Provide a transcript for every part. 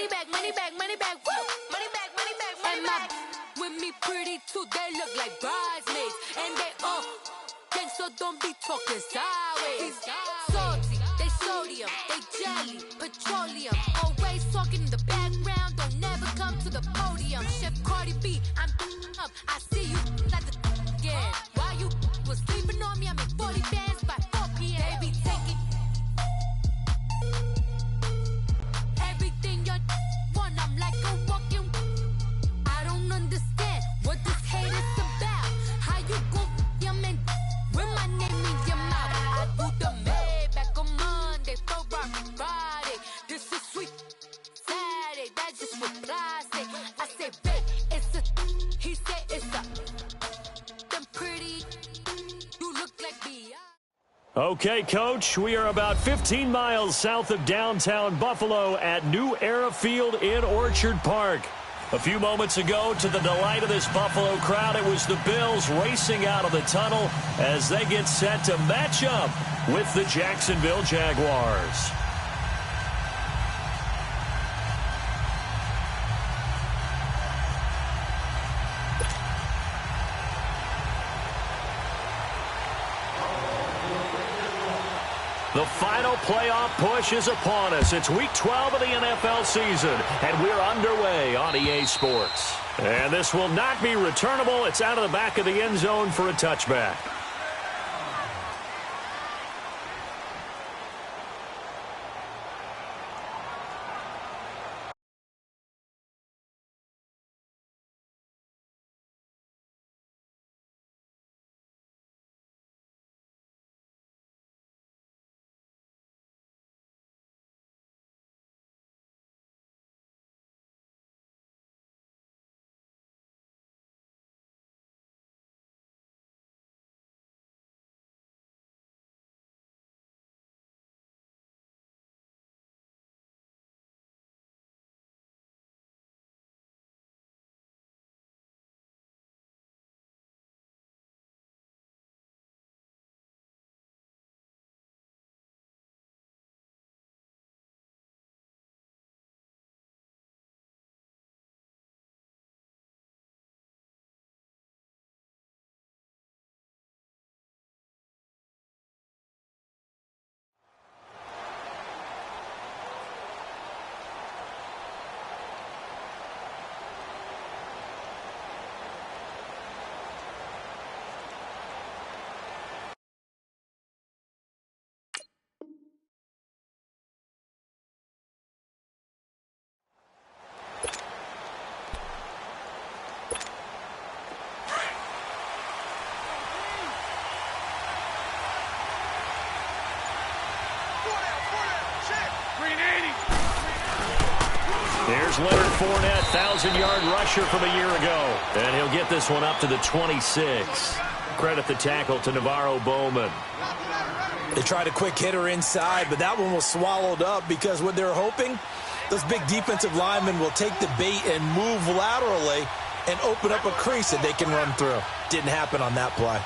money back, woo! Money back, money back, money back. With me pretty too, they look like bridesmaids. And they all gang, so don't be talking sideways. Salty, they sodium, they jelly, petroleum. Always talking in the background, don't never come to the podium. Chef Cardi B, I'm up, I see you like the again. While you was sleeping on me, I'm in 40 bands by 4 p.m. They be taking everything you want, I'm like a walking. I don't understand what this hate is about. How you gon' your man with my name in your mouth? I do the Maybach on Monday, Ferrari Friday. This is sweet Saturday, that's just what I say. I say, babe, it's a, he said it's a, them pretty, you look like Beyonce. Okay, Coach, we are about 15 miles south of downtown Buffalo at New Era Field in Orchard Park. A few moments ago, to the delight of this Buffalo crowd, it was the Bills racing out of the tunnel as they get set to match up with the Jacksonville Jaguars. The final playoff push is upon us. It's Week 12 of the NFL season, and we're underway on EA Sports. And this will not be returnable. It's out of the back of the end zone for a touchback. Here's Leonard Fournette, 1,000-yard rusher from a year ago. And he'll get this one up to the 26. Credit the tackle to Navarro Bowman. They tried a quick hitter inside, but that one was swallowed up because what they're hoping, those big defensive linemen will take the bait and move laterally and open up a crease that they can run through. Didn't happen on that play.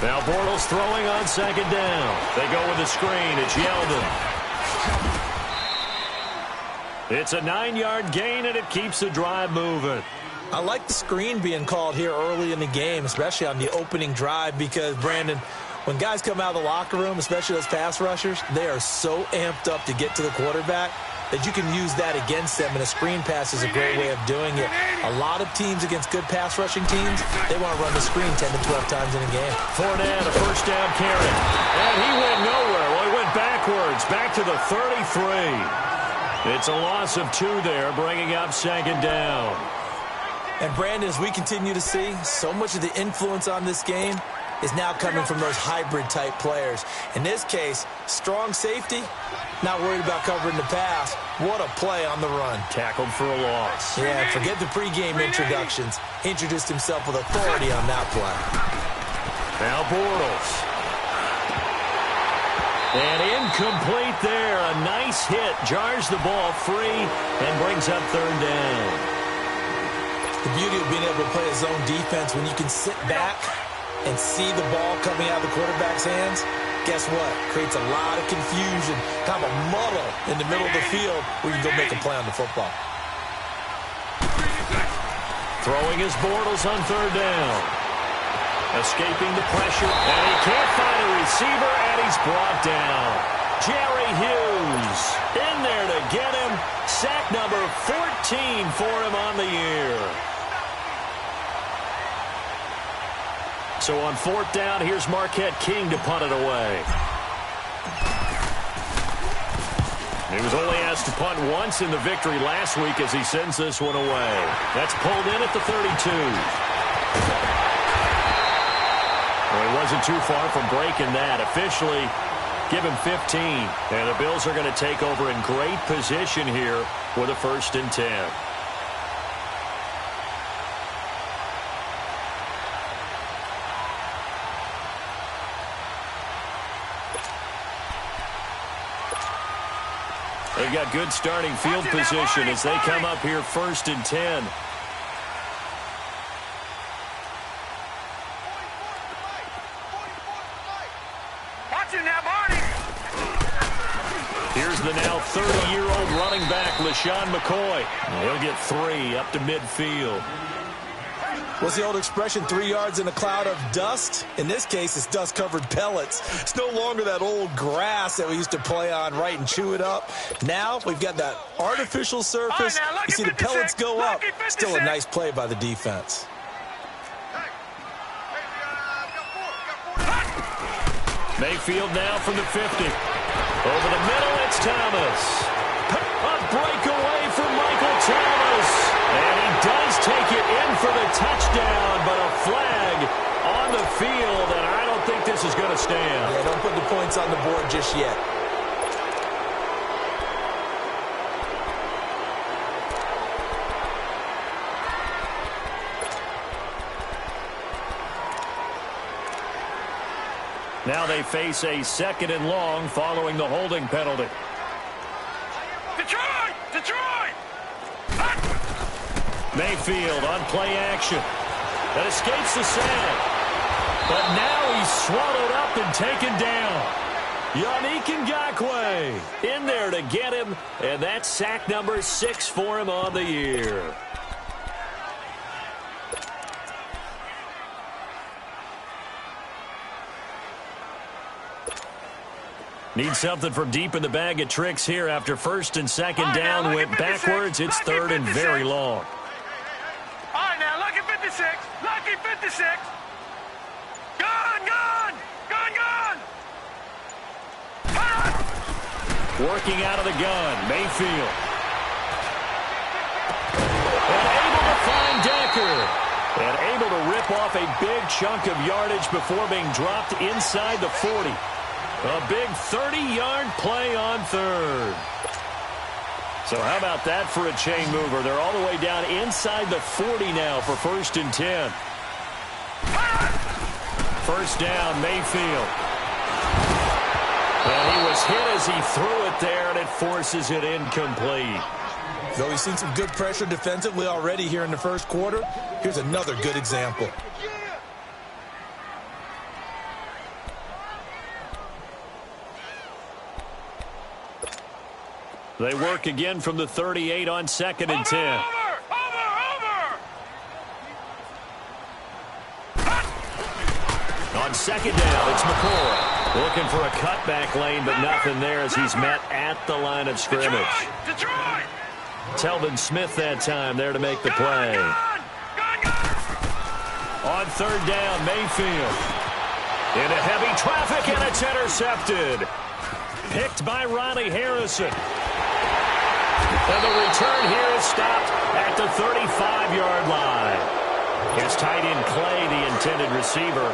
Now Bortles throwing on second down. They go with the screen. It's Yeldon. It's a 9-yard gain, and it keeps the drive moving. I like the screen being called here early in the game, especially on the opening drive, because, Brandon, when guys come out of the locker room, especially those pass rushers, they are so amped up to get to the quarterback that you can use that against them, and a screen pass is a great way of doing it. A lot of teams against good pass rushing teams, they want to run the screen 10 to 12 times in a game. Fournette, a first down carry. And he went nowhere. Well, he went backwards, back to the 33. It's a loss of 2 there, bringing up second down. And, Brandon, as we continue to see, so much of the influence on this game is now coming from those hybrid-type players. In this case, strong safety, not worried about covering the pass. What a play on the run. Tackled for a loss. Yeah, forget the pregame introductions. Introduced himself with authority on that play. Now Bortles. And incomplete there. A nice hit. Jars the ball free and brings up third down. The beauty of being able to play a zone defense when you can sit back and see the ball coming out of the quarterback's hands guess what? Creates a lot of confusion, kind of a muddle in the middle of the field where you can go make a play on the football. Throwing his Bortles on third down. Escaping the pressure, and he can't find a receiver, and he's brought down. Jerry Hughes in there to get him. Sack number 14 for him on the year. So on fourth down, here's Marquette King to punt it away. He was only asked to punt once in the victory last week as he sends this one away. That's pulled in at the 32. Well, he wasn't too far from breaking that. Officially, give him 15. And the Bills are going to take over in great position here with a 1st and 10. They've got good starting field position as they come up here 1st and 10. Here's the now 30-year-old running back, LaShawn McCoy. He'll get 3 up to midfield. What's the old expression, 3 yards in a cloud of dust? In this case, it's dust-covered pellets. It's no longer that old grass that we used to play on, right, and chew it up. Now we've got that artificial surface. You see the pellets go up. Still a nice play by the defense. Mayfield now from the 50. Over the middle, it's Thomas. A breakaway for Michael Thomas. And he does take it in for the touchdown, but a flag on the field, and I don't think this is going to stand. Yeah, don't put the points on the board just yet. Now they face a 2nd and long following the holding penalty. Detroit! Detroit! Mayfield on play action. That escapes the sack. But now he's swallowed up and taken down. Yannick Ngakoue in there to get him, and that's sack number 6 for him on the year. Need something from deep in the bag of tricks here after 1st and 2nd down went backwards. It's 3rd and very long. All right, now, lucky 56. Lucky 56. Gone, gone. Gone, gone. Working out of the gun, Mayfield. And able to find Decker. And able to rip off a big chunk of yardage before being dropped inside the 40. A big 30-yard play on 3rd. So how about that for a chain mover? They're all the way down inside the 40 now for 1st and 10. 1st down, Mayfield. And he was hit as he threw it there, and it forces it incomplete. Though we've seen some good pressure defensively already here in the 1st quarter, here's another good example. They work again from the 38 on 2nd and 10. Over. On 2nd down, it's McCoy. Looking for a cutback lane, but nothing there as he's met at the line of scrimmage. Detroit. Telvin Smith that time there to make the play. On 3rd down, Mayfield. Into heavy traffic, and it's intercepted. Picked by Ronnie Harrison. And the return here is stopped at the 35-yard line. Here's tight end Clay, the intended receiver.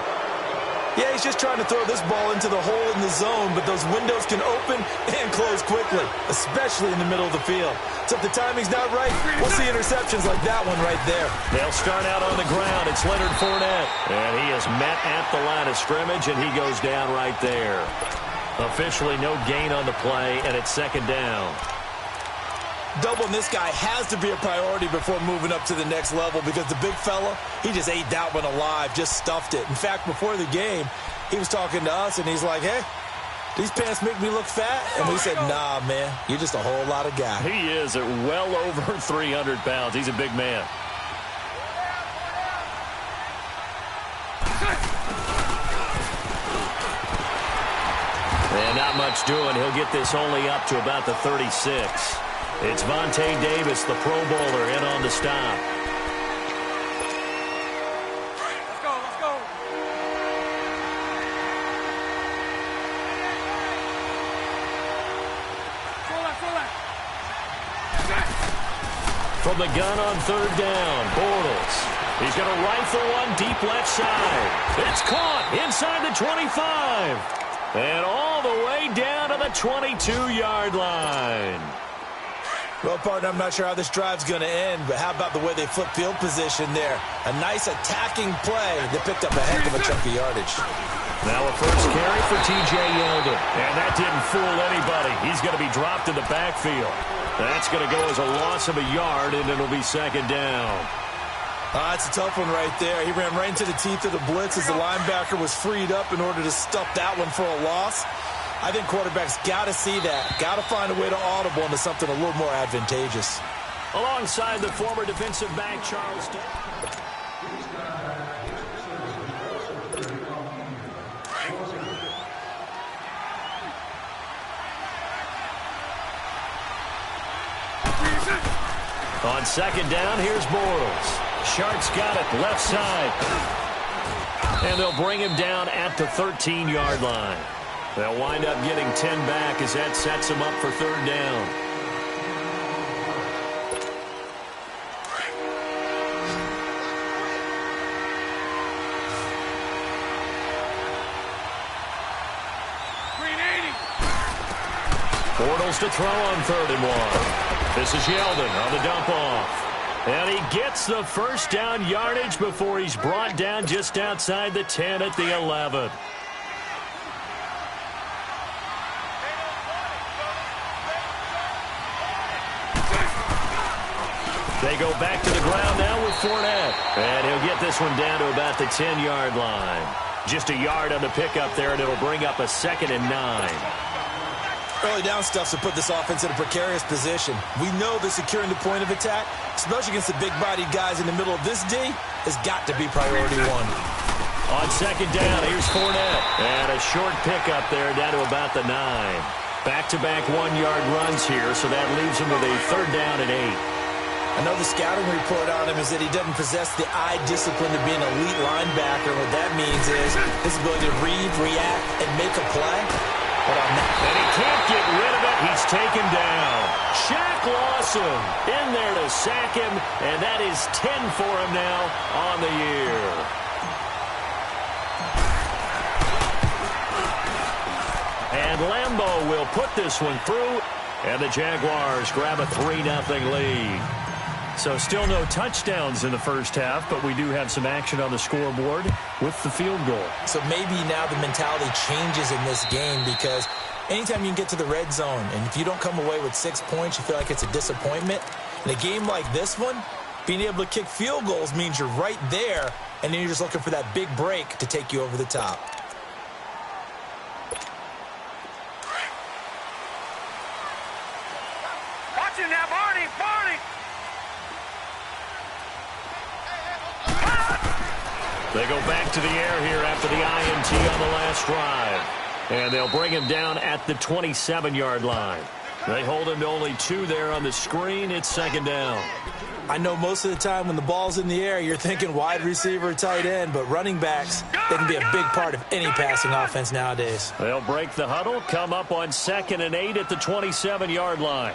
Yeah, he's just trying to throw this ball into the hole in the zone, but those windows can open and close quickly, especially in the middle of the field. So if the timing's not right, we'll see interceptions like that one right there. They'll start out on the ground. It's Leonard Fournette. And he is met at the line of scrimmage, and he goes down right there. Officially no gain on the play, and it's 2nd down. Doubling this guy has to be a priority before moving up to the next level because the big fella, he just ate that one alive, just stuffed it. In fact, before the game, he was talking to us, and he's like, hey, These pants make me look fat. And we said, nah, man, you're just a whole lot of guy. He is at well over 300 pounds. He's a big man. And not much doing. He'll get this only up to about the 36. It's Vontae Davis, the Pro Bowler, in on the stop. Let's go, let's go. Full left. From the gun on third down, Bortles. He's going to rifle one deep left side. It's caught inside the 25. And all the way down to the 22-yard line. Well, partner, I'm not sure how this drive's going to end, but how about the way they flip field position there? A nice attacking play that picked up a heck of a chunk of yardage. Now a first carry for T.J. Yeldon. And that didn't fool anybody. He's going to be dropped in the backfield. That's going to go as a loss of a yard, and it'll be second down. That's a tough one right there. He ran right into the teeth of the blitz as the linebacker was freed up in order to stuff that one for a loss. I think quarterbacks got to see that. Got to find a way to audible into something a little more advantageous. Alongside the former defensive back, Charles. On second down, here's Bortles. Shark's got it, left side. And they'll bring him down at the 13-yard line. They'll wind up getting 10 back as that sets him up for third down. Bortles to throw on third and one. This is Yeldon on the dump off. And he gets the first down yardage before he's brought down just outside the 10 at the 11. They go back to the ground now with Fournette. And he'll get this one down to about the 10-yard line. Just a yard on the pickup there, and it'll bring up a 2nd and 9. Early down stuff to put this offense in a precarious position. We know that securing the point of attack, especially against the big-bodied guys in the middle of this D, has got to be priority one. On second down, here's Fournette. And a short pickup there down to about the 9. Back-to-back 1-yard runs here, so that leaves him with a third down and 8. I know the scouting report on him is that he doesn't possess the eye discipline to be an elite linebacker. What that means is his ability to read, react, and make a play. And he can't get rid of it. He's taken down. Shaq Lawson in there to sack him, and that is 10 for him now on the year. And Lambeau will put this one through, and the Jaguars grab a 3-0 lead. So still no touchdowns in the first half, but we do have some action on the scoreboard with the field goal. So maybe now the mentality changes in this game, because anytime you can get to the red zone, and if you don't come away with 6 points, you feel like it's a disappointment. In a game like this one, being able to kick field goals means you're right there, and then you're just looking for that big break to take you over the top. Watch it now, Barney. They go back to the air here after the INT on the last drive. And they'll bring him down at the 27-yard line. They hold him to only 2 there on the screen. It's second down. I know most of the time when the ball's in the air, you're thinking wide receiver, tight end, but running backs, they can be a big part of any passing offense nowadays. They'll break the huddle, come up on 2nd and 8 at the 27-yard line.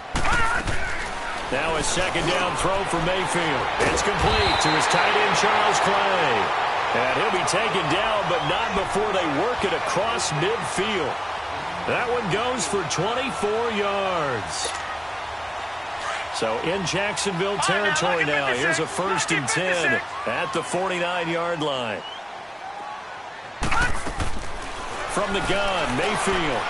Now a second down throw for Mayfield. It's complete to his tight end, Charles Clay. And he'll be taken down, but not before they work it across midfield. That one goes for 24 yards. So in Jacksonville territory now. Here's a 1st and 10 at the 49-yard line. From the gun, Mayfield.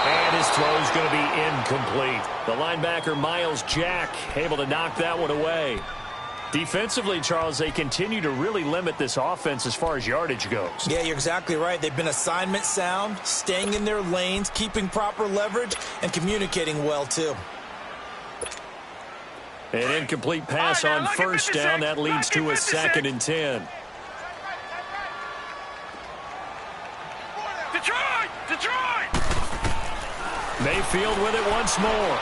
And his throw's going to be incomplete. The linebacker, Miles Jack, able to knock that one away. Defensively, Charles, they continue to really limit this offense as far as yardage goes. Yeah, you're exactly right. They've been assignment sound, staying in their lanes, keeping proper leverage, and communicating well, too. An incomplete pass on first down. That leads to a 2nd and 10. Detroit! Mayfield with it once more.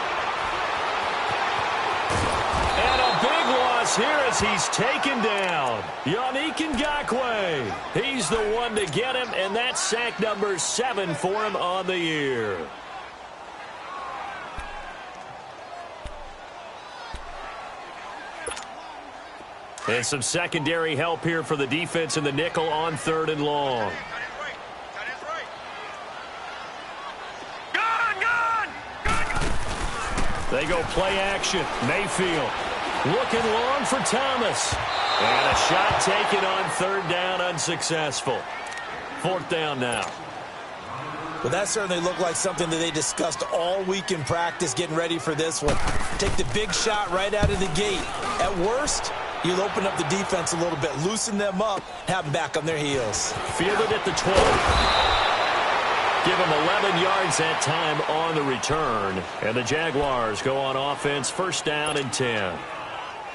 And a big loss here as he's taken down. Yannick Ngakoue. He's the one to get him, and that's sack number 7 for him on the year. And some secondary help here for the defense in the nickel on 3rd and long. They go play action. Mayfield looking long for Thomas. And a shot taken on 3rd down, unsuccessful. 4th down now. Well, that certainly looked like something that they discussed all week in practice getting ready for this one. Take the big shot right out of the gate. At worst, you'll open up the defense a little bit, loosen them up, have them back on their heels. Fielded at the 12. Give him 11 yards that time on the return. And the Jaguars go on offense, 1st down and 10.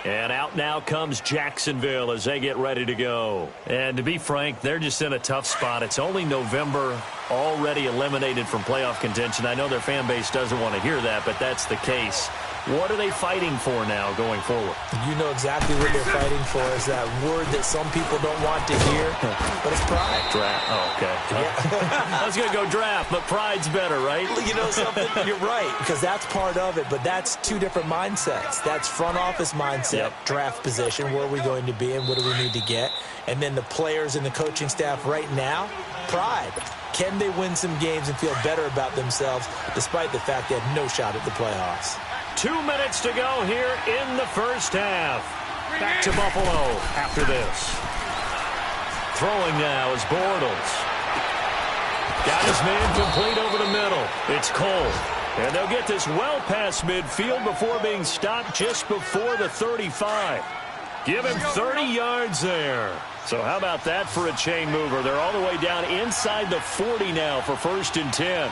And out now comes Jacksonville as they get ready to go. And to be frank, they're just in a tough spot. It's only November, already eliminated from playoff contention. I know their fan base doesn't want to hear that, but that's the case. What are they fighting for now going forward? You know exactly what they're fighting for is that word that some people don't want to hear, but it's pride. Draft. Oh, okay. Yeah. I was going to go draft, but pride's better, right? You know something? You're right, because that's part of it, but that's two different mindsets. That's front office mindset, draft position, where are we going to be and what do we need to get? And then the players and the coaching staff right now, pride. Can they win some games and feel better about themselves despite the fact they had no shot at the playoffs? 2 minutes to go here in the first half. Back to Buffalo after this. Throwing now is Bortles. Got his man complete over the middle. It's Cole. And they'll get this well past midfield before being stopped just before the 35. Give him 30 yards there. So how about that for a chain mover? They're all the way down inside the 40 now for 1st and 10.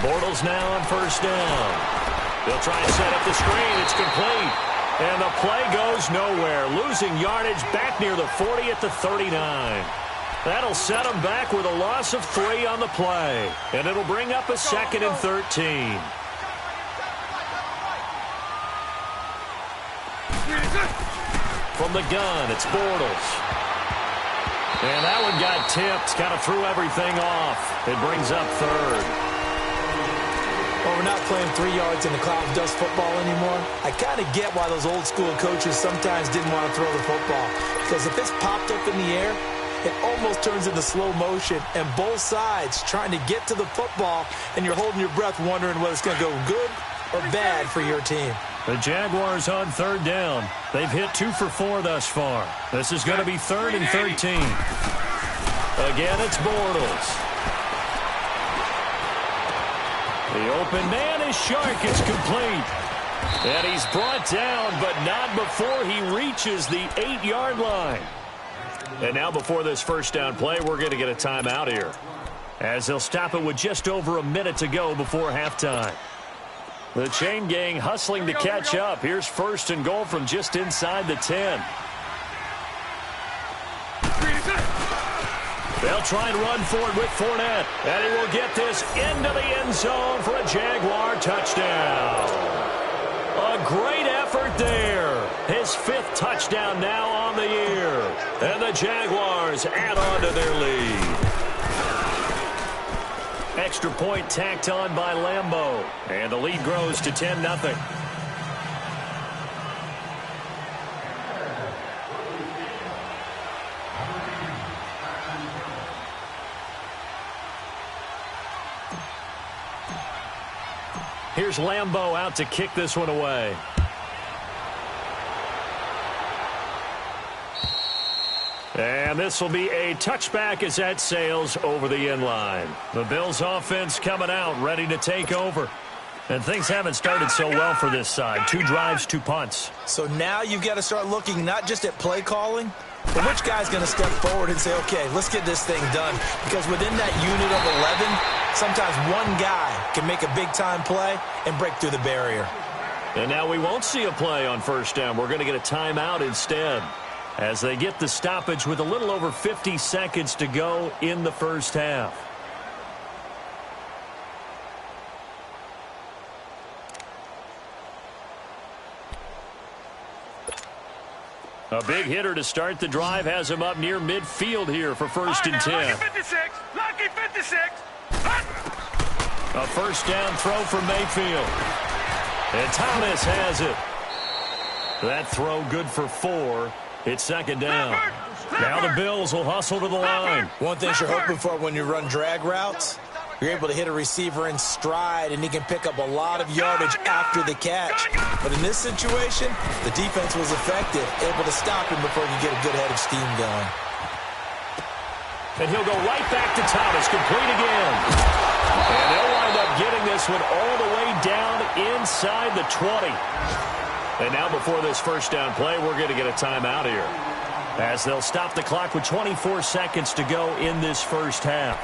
Bortles now on 1st down. They'll try and set up the screen. It's complete. And the play goes nowhere. Losing yardage back near the 40 at the 39. That'll set them back with a loss of 3 on the play. And it'll bring up a 2nd and 13. From the gun, it's Bortles. And that one got tipped. Kind of threw everything off. It brings up 3rd. Well, we're not playing 3 yards in the cloud of dust football anymore. I kind of get why those old school coaches sometimes didn't want to throw the football. Because if it's popped up in the air, it almost turns into slow motion. And both sides trying to get to the football, and you're holding your breath wondering whether it's going to go good or bad for your team. The Jaguars on 3rd down. They've hit 2 for 4 thus far. This is going to be 3rd and 13. Again, it's Bortles. The open man is Shark. It's complete. And he's brought down, but not before he reaches the 8-yard line. And now before this 1st down play, we're going to get a timeout here, as they'll stop it with just over a minute to go before halftime. The chain gang hustling to catch up. Here's 1st and goal from just inside the 10. They'll try and run for it with Fournette. And he will get this into the end zone for a Jaguar touchdown. A great effort there. His 5th touchdown now on the year. And the Jaguars add on to their lead. Extra point tacked on by Lambeau. And the lead grows to 10-0. Here's Lambeau out to kick this one away. And this will be a touchback as that sails over the end line. The Bills offense coming out, ready to take over. And things haven't started so well for this side. 2 drives, 2 punts. So now you've got to start looking not just at play calling, but which guy's going to step forward and say, okay, let's get this thing done. Because within that unit of 11, sometimes one guy can make a big-time play and break through the barrier. And now we won't see a play on first down. We're going to get a timeout instead as they get the stoppage with a little over 50 seconds to go in the first half. A big hitter to start the drive has him up near midfield here for first and 10. Lucky 56. Lucky 56. A first down throw from Mayfield. And Thomas has it. That throw good for 4. It's second down. Now the Bills will hustle to the line. One thing you're hoping for when you run drag routes, you're able to hit a receiver in stride, and he can pick up a lot of yardage after the catch. But in this situation, the defense was effective, able to stop him before he could get a good head of steam going. And he'll go right back to Thomas, complete again. And they'll wind up getting this one all the way down inside the 20. And now before this first down play, we're going to get a timeout here, as they'll stop the clock with 24 seconds to go in this first half.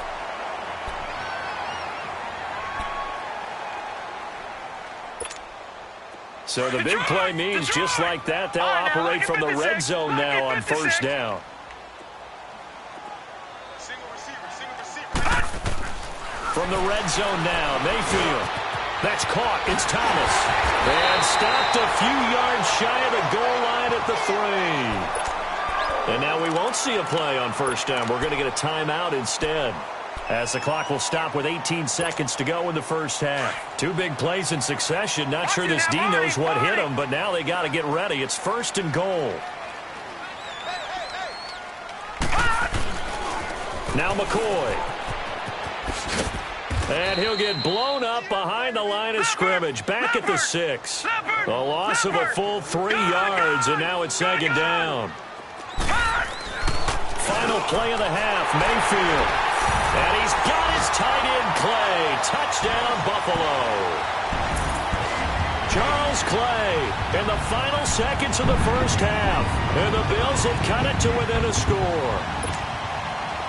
So the big play means just like that, they'll operate from the red zone now on first down. From the red zone now, Mayfield. That's caught. It's Thomas. And stopped a few yards shy of the goal line at the 3. And now we won't see a play on first down. We're going to get a timeout instead, as the clock will stop with 18 seconds to go in the first half. 2 big plays in succession. Not sure this D knows what hit him, but now they got to get ready. It's first and goal. Now McCoy. And he'll get blown up behind the line of scrimmage. Back at the 6. A loss of a full 3 yards, and now it's second down. Final play of the half, Mayfield. And he's got his tight end Clay. Touchdown, Buffalo. Charles Clay in the final seconds of the first half. And the Bills have cut it to within a score.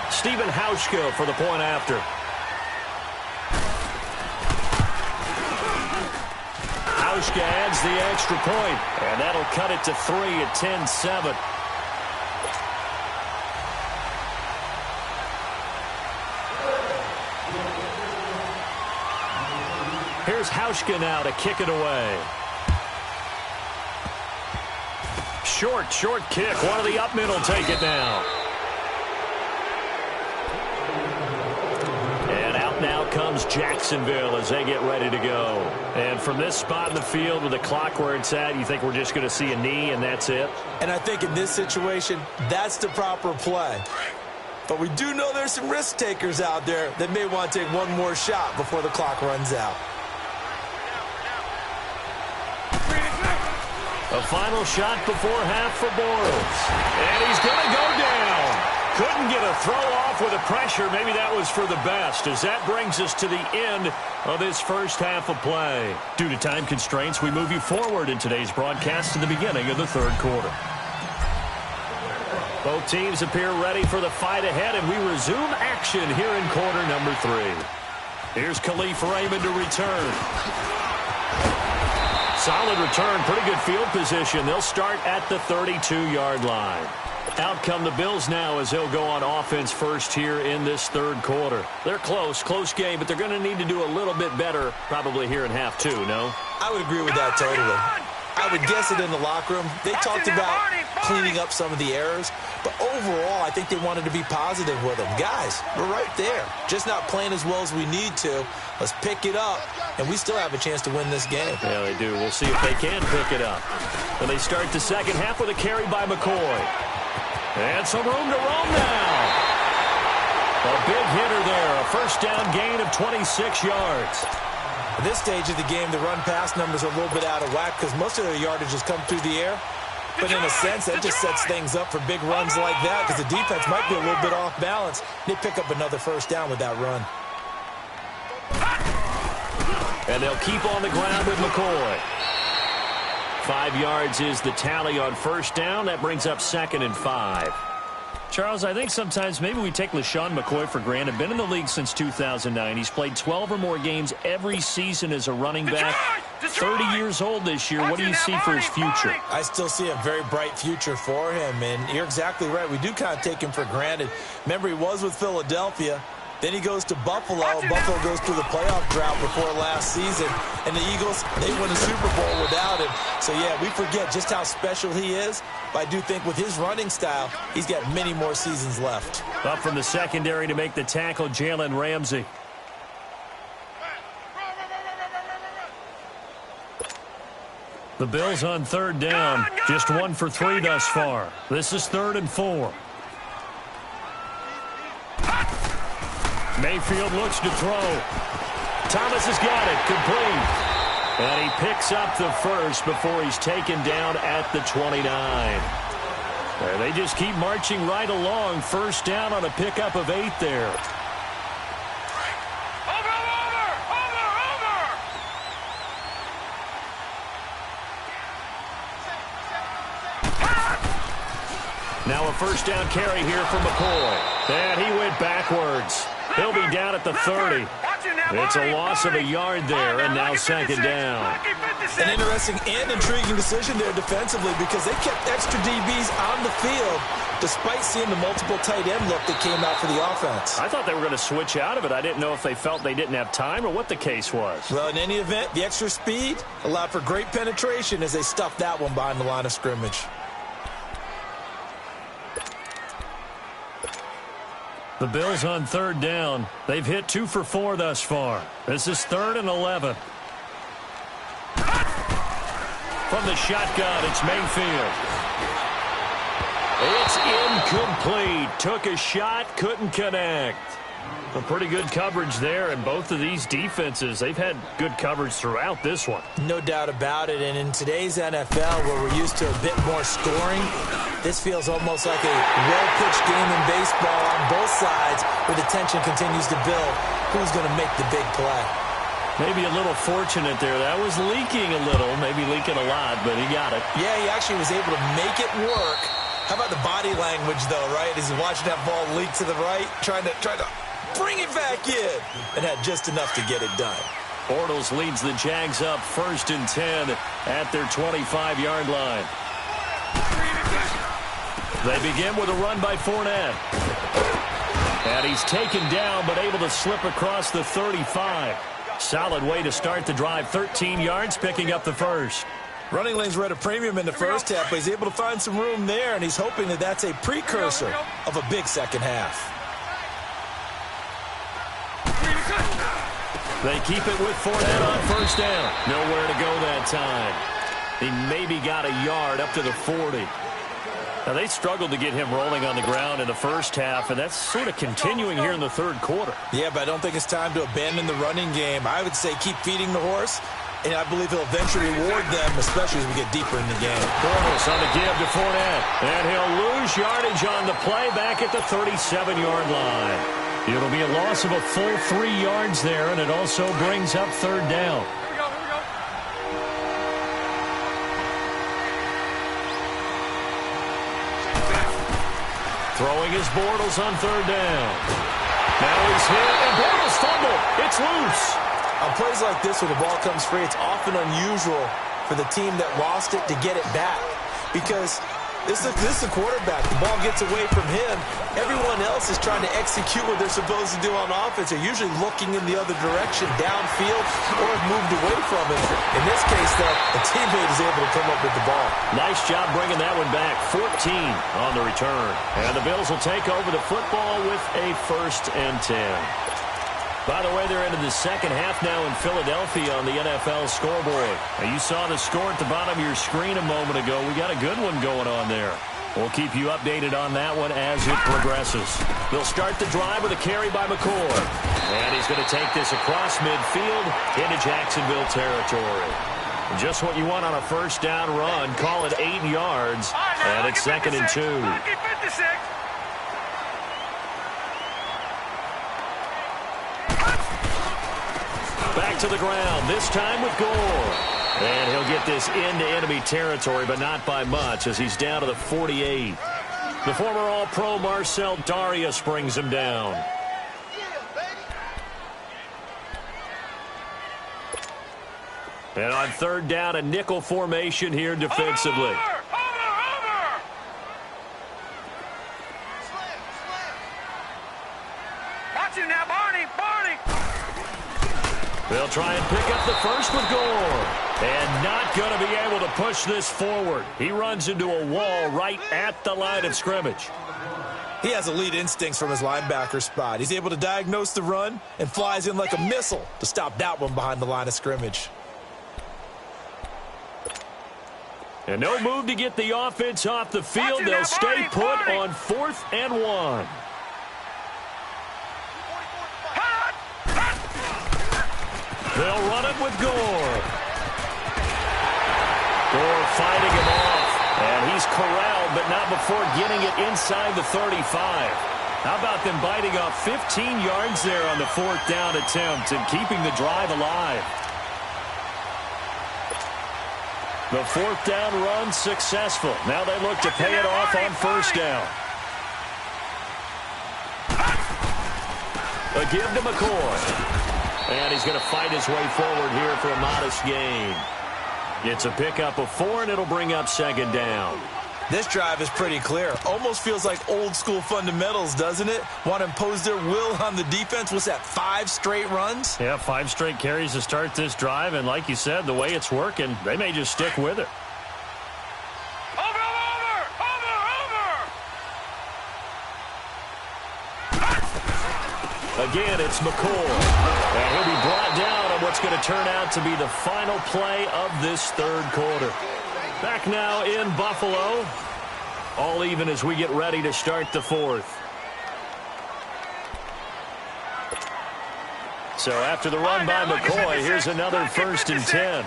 Stephen Hauschka for the point after. Hauschka adds the extra point, and that'll cut it to 3 at 10-7. Here's Hauschka now to kick it away. Short kick. One of the up middle take it now. And out now comes Jacksonville as they get ready to go. And from this spot in the field with the clock where it's at, you think we're just going to see a knee and that's it? And I think in this situation, that's the proper play. But we do know there's some risk takers out there that may want to take one more shot before the clock runs out. A final shot before half for Bortles. And he's going to go down. Couldn't get a throw off with the pressure. Maybe that was for the best, as that brings us to the end of this first half of play. Due to time constraints, we move you forward in today's broadcast to the beginning of the third quarter. Both teams appear ready for the fight ahead, and we resume action here in quarter number 3. Here's Khalif Raymond to return. Solid return, pretty good field position. They'll start at the 32-yard line. Out come the Bills now as they'll go on offense first here in this third quarter. They're close game, but they're going to need to do a little bit better probably here in half 2, no? I would agree with that totally. I would guess it in the locker room. They talked about cleaning up some of the errors, but overall, I think they wanted to be positive with them. Guys, we're right there. Just not playing as well as we need to. Let's pick it up, and we still have a chance to win this game. Yeah, they do. We'll see if they can pick it up. And they start the second half with a carry by McCoy. And some room to roam now. A big hitter there. A first down gain of 26 yards. At this stage of the game, the run-pass numbers are a little bit out of whack because most of their yardage has come through the air. But in a sense, that just sets things up for big runs like that because the defense might be a little bit off balance. They pick up another first down with that run. And they'll keep on the ground with McCoy. 5 yards is the tally on first down. That brings up 2nd and 5. Charles, I think sometimes maybe we take LaShawn McCoy for granted. Been in the league since 2009. He's played 12 or more games every season as a running back. 30 years old this year. What do you see for his future? I still see a very bright future for him, and you're exactly right. We do kind of take him for granted. Remember, he was with Philadelphia. Then he goes to Buffalo. Buffalo goes through the playoff drought before last season. And the Eagles, they win a Super Bowl without him. So, yeah, we forget just how special he is. But I do think with his running style, he's got many more seasons left. Up from the secondary to make the tackle, Jalen Ramsey. The Bills on 3rd down. Just 1 for 3 thus far. This is 3rd and 4. Mayfield looks to throw. Thomas has got it. Complete. And he picks up the first before he's taken down at the 29. There, they just keep marching right along. First down on a pickup of 8 there. Now a first down carry here from McCoy. And he went backwards. He'll be down at the 30. It's a loss of a yard there, and now 2nd down. An interesting and intriguing decision there defensively because they kept extra DBs on the field despite seeing the multiple tight end look that came out for the offense. I thought they were going to switch out of it. I didn't know if they felt they didn't have time or what the case was. Well, in any event, the extra speed allowed for great penetration as they stuffed that one behind the line of scrimmage. The Bills on 3rd down. They've hit 2 for 4 thus far. This is 3rd and 11. From the shotgun, it's Mayfield. It's incomplete. Took a shot, couldn't connect. A pretty good coverage there, and both of these defenses, they've had good coverage throughout this one. No doubt about it, and in today's NFL, where we're used to a bit more scoring, this feels almost like a well-pitched game in baseball on both sides where the tension continues to build. Who's going to make the big play? Maybe a little fortunate there. That was leaking a little, maybe leaking a lot, but he got it. Yeah, he actually was able to make it work. How about the body language, though, right? As he's watching that ball leak to the right, trying to bring it back in, and had just enough to get it done. Bortles leads the Jags up 1st and 10 at their 25-yard line. They begin with a run by Fournette. And he's taken down, but able to slip across the 35. Solid way to start the drive. 13 yards, picking up the first. Running lanes were at a premium in the first half, but he's able to find some room there, and he's hoping that that's a precursor of a big second half. They keep it with Fournette on first down. Nowhere to go that time. He maybe got a yard up to the 40. Now, they struggled to get him rolling on the ground in the first half, and that's sort of continuing here in the 3rd quarter. Yeah, but I don't think it's time to abandon the running game. I would say keep feeding the horse, and I believe he'll eventually reward them, especially as we get deeper in the game. Bortles on the give to Fournette, and he'll lose yardage on the play back at the 37-yard line. It'll be a loss of a full 3 yards there, and it also brings up 3rd down. Throwing his Bortles on 3rd down. Now he's hit, and Bortles fumbled. It's loose. On plays like this where the ball comes free, it's often unusual for the team that lost it to get it back. Because this is the quarterback. The ball gets away from him. Everyone else is trying to execute what they're supposed to do on offense. They're usually looking in the other direction, downfield, or have moved away from it. In this case, though, a teammate is able to come up with the ball. Nice job bringing that one back. 14 on the return. And the Bills will take over the football with a 1st and 10. By the way, they're into the second half now in Philadelphia on the NFL scoreboard. Now, you saw the score at the bottom of your screen a moment ago. We got a good one going on there. We'll keep you updated on that one as it progresses. They'll start the drive with a carry by McCoy. And he's going to take this across midfield into Jacksonville territory. Just what you want on a first down run. Call it 8 yards. And it's 2nd and 2. Back to the ground, this time with Gore. And he'll get this into enemy territory, but not by much, as he's down to the 48. The former All-Pro Marcel Darius brings him down. And on third down, a nickel formation here defensively. Over! Watch him now, Barney! They'll try and pick up the first with Gore. And not going to be able to push this forward. He runs into a wall right at the line of scrimmage. He has elite instincts from his linebacker spot. He's able to diagnose the run and flies in like a missile to stop that one behind the line of scrimmage. And no move to get the offense off the field. They'll stay put on 4th and 1. They'll run it with Gore. Gore fighting him off. And he's corralled, but not before getting it inside the 35. How about them biting off 15 yards there on the 4th down attempt and keeping the drive alive? The 4th down run successful. Now they look to pay it off on 1st down. A give to McCoy. And he's going to fight his way forward here for a modest gain. It's a pickup of 4, and it'll bring up 2nd down. This drive is pretty clear. Almost feels like old school fundamentals, doesn't it? Want to impose their will on the defense. What's that, 5 straight runs? Yeah, 5 straight carries to start this drive. And like you said, the way it's working, they may just stick with it. Again, it's McCoy. And he'll be brought down on what's going to turn out to be the final play of this 3rd quarter. Back now in Buffalo. All even as we get ready to start the 4th. So after the run by McCoy, here's another 1st and 10.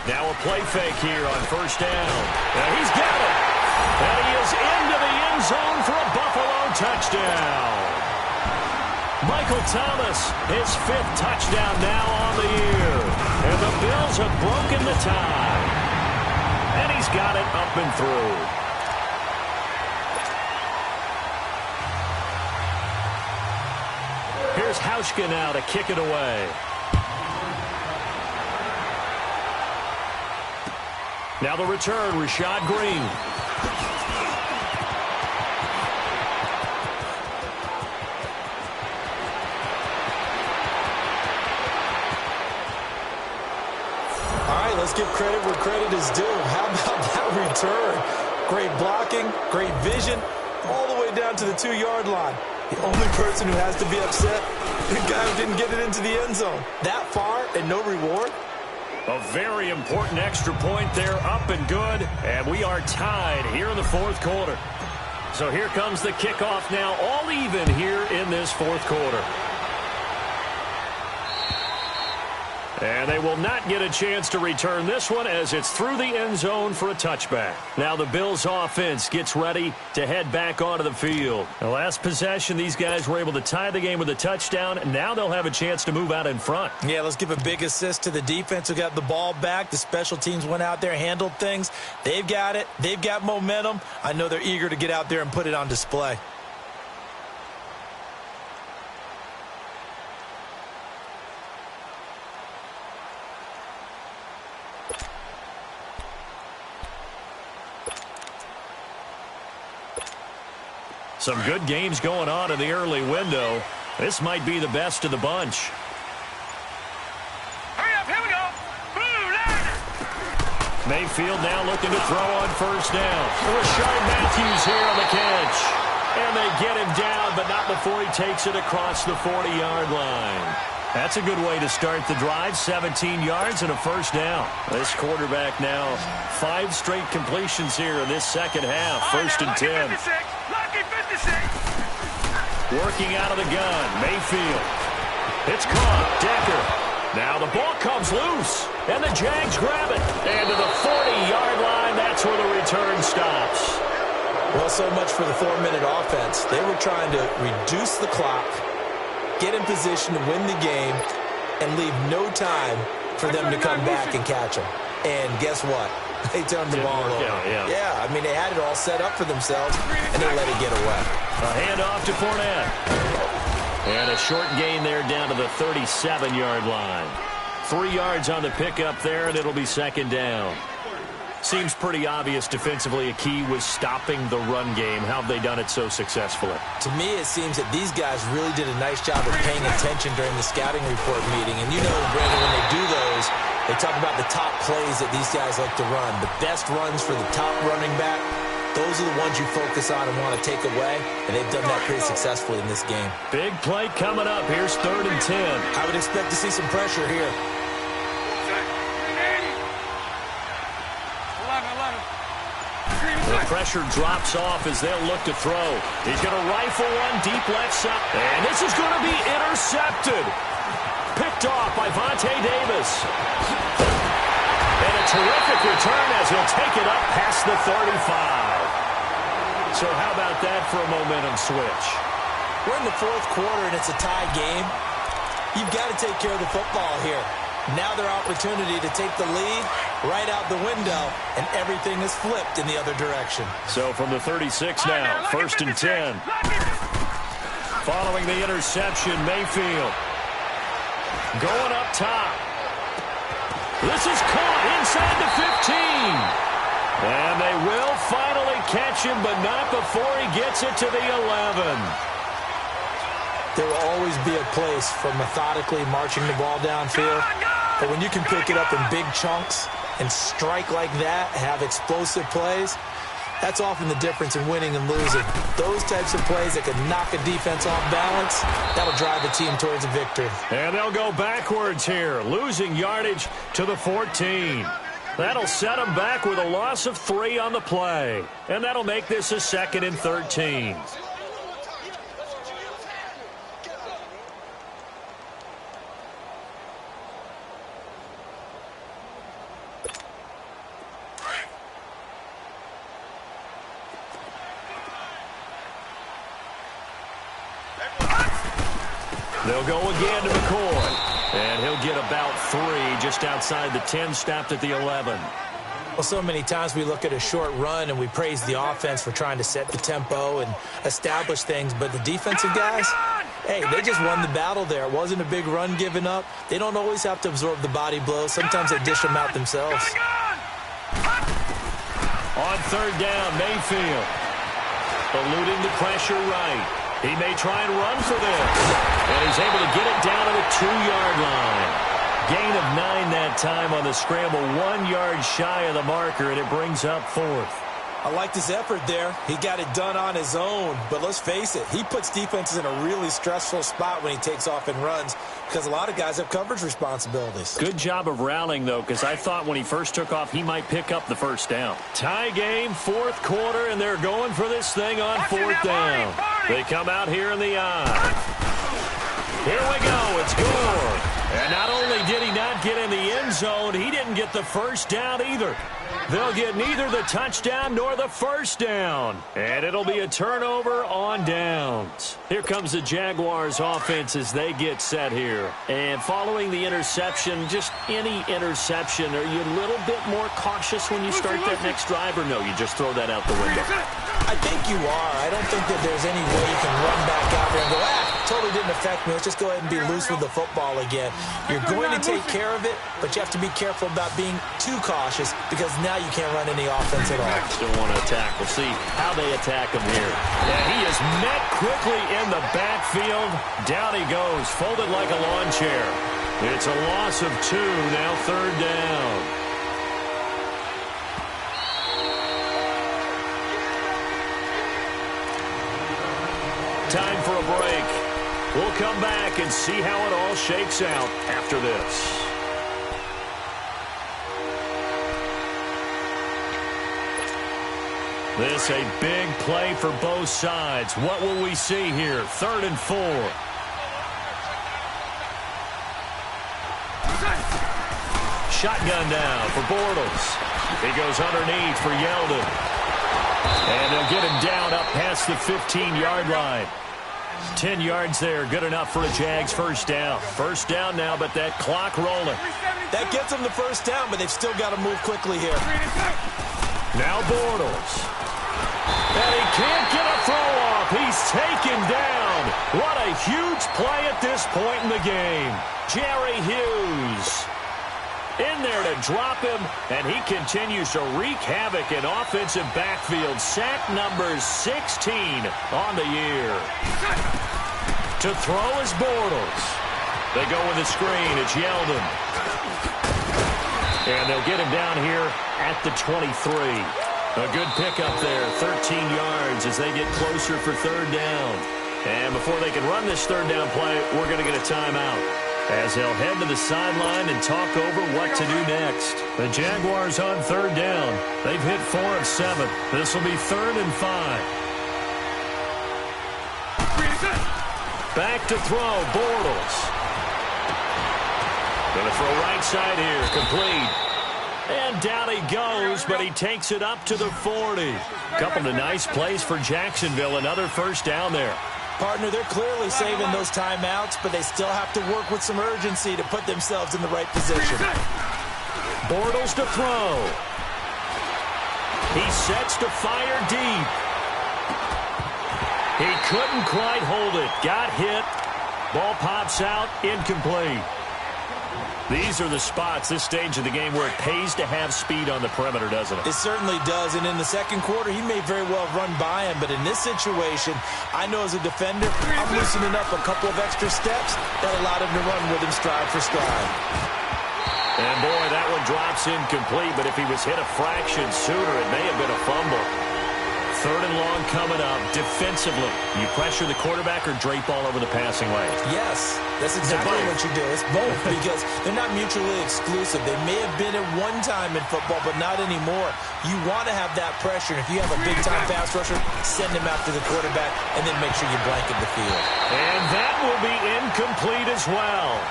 Now a play fake here on 1st down. And he's got it. And he is into the end zone for a Buffalo touchdown. Michael Thomas, his 5th touchdown now on the year. And the Bills have broken the tie. And he's got it up and through. Here's Hauschka now to kick it away. Now the return, Rashad Green. Let's give credit where credit is due. How about that return? Great blocking, great vision, all the way down to the 2-yard line. The only person who has to be upset, the guy who didn't get it into the end zone. That far and no reward? A very important extra point there, up and good. And we are tied here in the 4th quarter. So here comes the kickoff now, all even here in this 4th quarter. And they will not get a chance to return this one as it's through the end zone for a touchback. Now the Bills offense gets ready to head back onto the field. The last possession, these guys were able to tie the game with a touchdown. Now they'll have a chance to move out in front. Yeah, let's give a big assist to the defense who got the ball back. The special teams went out there, handled things. They've got it. They've got momentum. I know they're eager to get out there and put it on display. Some good games going on in the early window. This might be the best of the bunch. Hurry up, here we go. Mayfield now looking to throw on 1st down. Rashard Matthews here on the catch. And they get him down, but not before he takes it across the 40-yard line. That's a good way to start the drive. 17 yards and a 1st down. This quarterback now 5 straight completions here in this 2nd half. 1st and 10. Working out of the gun, Mayfield. It's caught, Decker. Now the ball comes loose, and the Jags grab it. And to the 40-yard line, that's where the return stops. Well, so much for the 4-minute offense. They were trying to reduce the clock, get in position to win the game, and leave no time for them to come back and catch them. And guess what? They turned the ball over. Yeah, I mean, they had it all set up for themselves, and they let it get away. A handoff to Fournette. And a short gain there down to the 37-yard line. 3 yards on the pickup there, and it'll be second down. Seems pretty obvious defensively a key was stopping the run game. How have they done it so successfully? To me, it seems that these guys really did a nice job of paying attention during the scouting report meeting. And you know, Brandon, when they do those, they talk about the top plays that these guys like to run. The best runs for the top running back, those are the ones you focus on and want to take away. And they've done that pretty successfully in this game. Big play coming up. Here's 3rd and 10. I would expect to see some pressure here. The pressure drops off as they'll look to throw. He's going to rifle one deep left side. And this is going to be intercepted. Picked off by Vontae Davis. And a terrific return as he'll take it up past the 35. So how about that for a momentum switch? We're in the 4th quarter and it's a tie game. You've got to take care of the football here. Now their opportunity to take the lead right out the window, and everything is flipped in the other direction. So from the 36 now, 1st and 10. Following the interception, Mayfield going up top. This is caught inside the 15. And they will finally catch him, but not before he gets it to the 11. There will always be a place for methodically marching the ball downfield. But when you can pick it up in big chunks and strike like that, have explosive plays, that's often the difference in winning and losing. Those types of plays that can knock a defense off balance, that'll drive the team towards a victory. And they'll go backwards here, losing yardage to the 14. That'll set them back with a loss of 3 on the play. And that'll make this a 2nd and 13. They'll go again to McCoy. And he'll get about 3 just outside the 10, stopped at the 11. Well, so many times we look at a short run and we praise the offense for trying to set the tempo and establish things. But the defensive guys, hey, they just won the battle there. It wasn't a big run given up. They don't always have to absorb the body blows. Sometimes they dish them out themselves. On 3rd down, Mayfield eluding the pressure right. He may try and run for this. And he's able to get it down to the 2-yard line. Gain of 9 that time on the scramble. 1 yard shy of the marker, and it brings up 4th. I liked his effort there. He got it done on his own. But let's face it, he puts defenses in a really stressful spot when he takes off and runs because a lot of guys have coverage responsibilities. Good job of rallying, though, because I thought when he first took off, he might pick up the 1st down. Tie game, 4th quarter, and they're going for this thing on 4th down. They come out here in the eye. Here we go. It's Gore. And not only did he not get in the end zone, he didn't get the 1st down either. They'll get neither the touchdown nor the 1st down. And it'll be a turnover on downs. Here comes the Jaguars offense as they get set here. And following the interception, just any interception, are you a little bit more cautious when you start that next drive, or no, you just throw that out the window? I think you are. I don't think that there's any way you can run back out there and go, totally didn't affect me. Let's just go ahead and be loose with the football again. You're going to take care of it, but you have to be careful about being too cautious because now you can't run any offense at all. Still want to attack. We'll see how they attack him here. And he is met quickly in the backfield. Down he goes, folded like a lawn chair. It's a loss of 2, now 3rd down. Time for a break. We'll come back and see how it all shakes out after this. This a big play for both sides. What will we see here? 3rd and 4. Shotgun down for Bortles. He goes underneath for Yeldon. And they'll get him down up past the 15-yard line. 10 yards there, good enough for a Jags first down. First down now, but that clock rolling. That gets them the first down, but they've still got to move quickly here. Now Bortles. And he can't get a throw off. He's taken down. What a huge play at this point in the game. Jerry Hughes in there to drop him, and he continues to wreak havoc in offensive backfield. Sack number 16 on the year. To throw is Bortles. They go with the screen. It's Yeldon. And they'll get him down here at the 23. A good pickup there, 13 yards as they get closer for third down. And before they can run this third down play, we're going to get a timeout, as they'll head to the sideline and talk over what to do next. The Jaguars on third down. They've hit 4 of 7. This will be 3rd and 5. Back to throw, Bortles. Going to throw right side here, complete. And down he goes, but he takes it up to the 40. Couple of nice plays for Jacksonville. Another first down there. Partner, they're clearly saving those timeouts, but they still have to work with some urgency to put themselves in the right position. Bortles to throw. He sets to fire deep. He couldn't quite hold it. Got hit. Ball pops out, incomplete. These are the spots, this stage of the game, where it pays to have speed on the perimeter, doesn't it? It certainly does, and in the second quarter, he may very well run by him, but in this situation, I know as a defender, I'm loosening up a couple of extra steps that allowed him to run with him stride for stride. And boy, that one drops incomplete, but if he was hit a fraction sooner, it may have been a fumble. 3rd and long coming up. Defensively, you pressure the quarterback or drape all over the passing lane? Yes, that's exactly what you do. It's both, because they're not mutually exclusive. They may have been at one time in football, but not anymore. You want to have that pressure, and if you have a big-time pass rusher, send him after the quarterback, and then make sure you blanket the field. And that will be incomplete as well.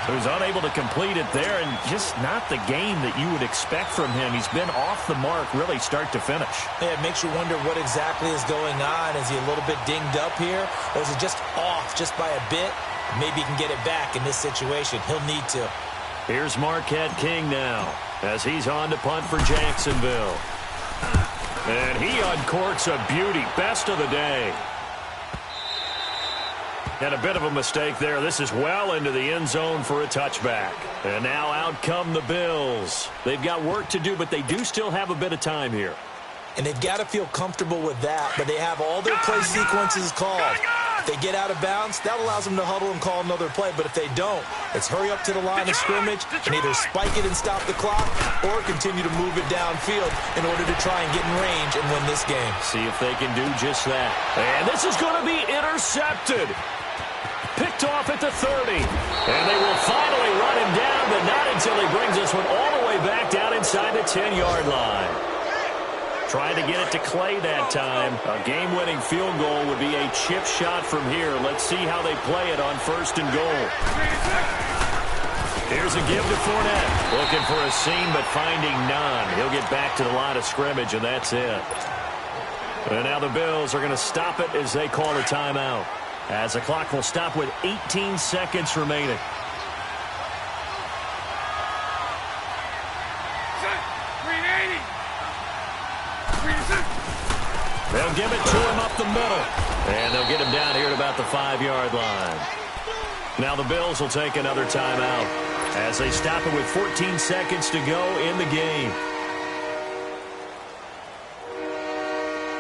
So he's unable to complete it there, and just not the game that you would expect from him. He's been off the mark really start to finish. Yeah, it makes you wonder what exactly is going on. Is he a little bit dinged up here, or is it just off just by a bit? Maybe he can get it back in this situation. He'll need to. Here's Marquette King now as he's on to punt for Jacksonville. And he uncorks a beauty. Best of the day. And a bit of a mistake there. This is well into the end zone for a touchback. And now out come the Bills. They've got work to do, but they do still have a bit of time here. And they've got to feel comfortable with that, but they have all their play sequences called. If they get out of bounds, that allows them to huddle and call another play. But if they don't, it's hurry up to the line of scrimmage and either spike it and stop the clock or continue to move it downfield in order to try and get in range and win this game. See if they can do just that. And this is going to be intercepted. Picked off at the 30. And they will finally run him down, but not until he brings this one all the way back down inside the 10-yard line. Trying to get it to Clay that time. A game-winning field goal would be a chip shot from here. Let's see how they play it on 1st and goal. Here's a give to Fournette. Looking for a seam, but finding none. He'll get back to the line of scrimmage, and that's it. And now the Bills are going to stop it as they call a timeout, as the clock will stop with 18 seconds remaining. They'll give it to him up the middle. And they'll get him down here at about the 5-yard line. Now the Bills will take another timeout as they stop it with 14 seconds to go in the game.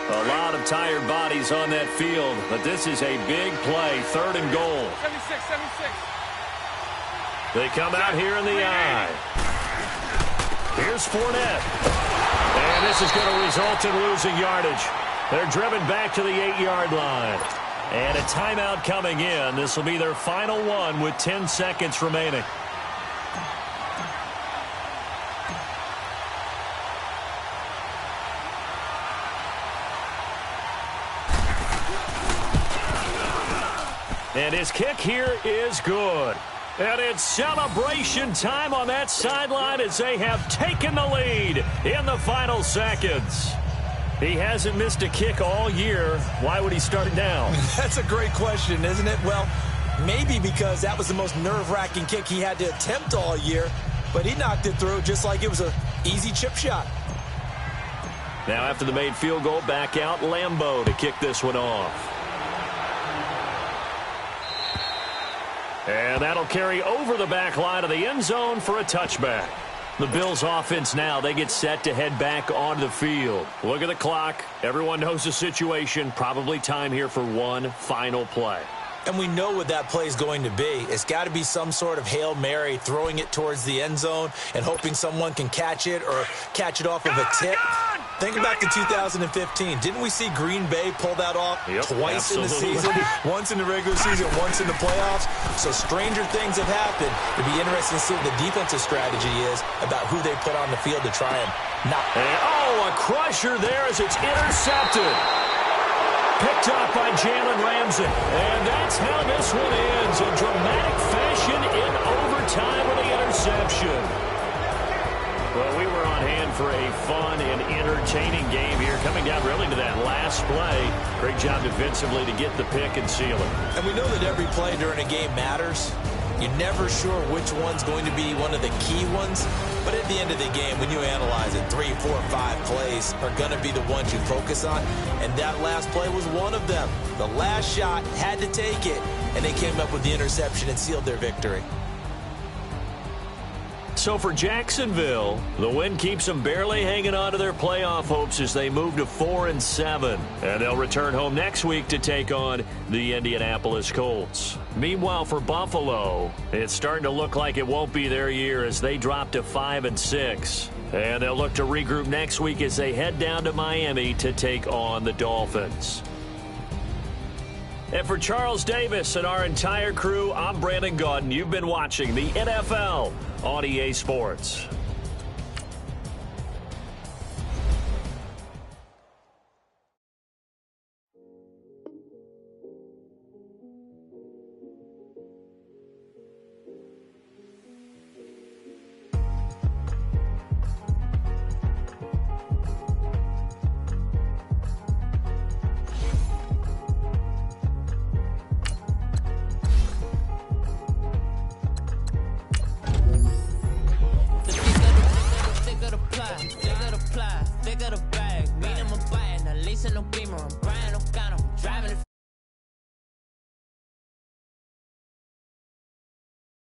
A lot of tired bodies on that field, but this is a big play, 3rd and goal. 76. They come out here in the eye. Here's Fournette. And this is going to result in losing yardage. They're driven back to the 8-yard line. And a timeout coming in. This will be their final one with 10 seconds remaining. And his kick here is good. And it's celebration time on that sideline as they have taken the lead in the final seconds. He hasn't missed a kick all year. Why would he start now? That's a great question, isn't it? Well, maybe because that was the most nerve-wracking kick he had to attempt all year, but he knocked it through just like it was an easy chip shot. Now after the made field goal, back out Lambeau to kick this one off. And that'll carry over the back line of the end zone for a touchback. The Bills offense now, they get set to head back onto the field. Look at the clock. Everyone knows the situation. Probably time here for one final play. And we know what that play is going to be. It's got to be some sort of Hail Mary, throwing it towards the end zone and hoping someone can catch it or catch it off of a tip. Think back to 2015. Didn't we see Green Bay pull that off twice in the season? Once in the regular season, once in the playoffs. So stranger things have happened. It'd be interesting to see what the defensive strategy is about who they put on the field to try and knock. Oh, a crusher there as it's intercepted. Picked up by Jalen Ramsey. And that's how this one ends. A dramatic fashion in overtime with the interception. Well, we were on hand for a fun and entertaining game here. Coming down really to that last play. Great job defensively to get the pick and seal it. And we know that every play during a game matters. You're never sure which one's going to be one of the key ones. But at the end of the game, when you analyze it, 3, 4, 5 plays are going to be the ones you focus on. And that last play was one of them. The last shot had to take it. And they came up with the interception and sealed their victory. So for Jacksonville, the win keeps them barely hanging on to their playoff hopes as they move to 4-7. And they'll return home next week to take on the Indianapolis Colts. Meanwhile, for Buffalo, it's starting to look like it won't be their year as they drop to 5-6. And they'll look to regroup next week as they head down to Miami to take on the Dolphins. And for Charles Davis and our entire crew, I'm Brandon Gaudin. You've been watching the NFL on EA Sports.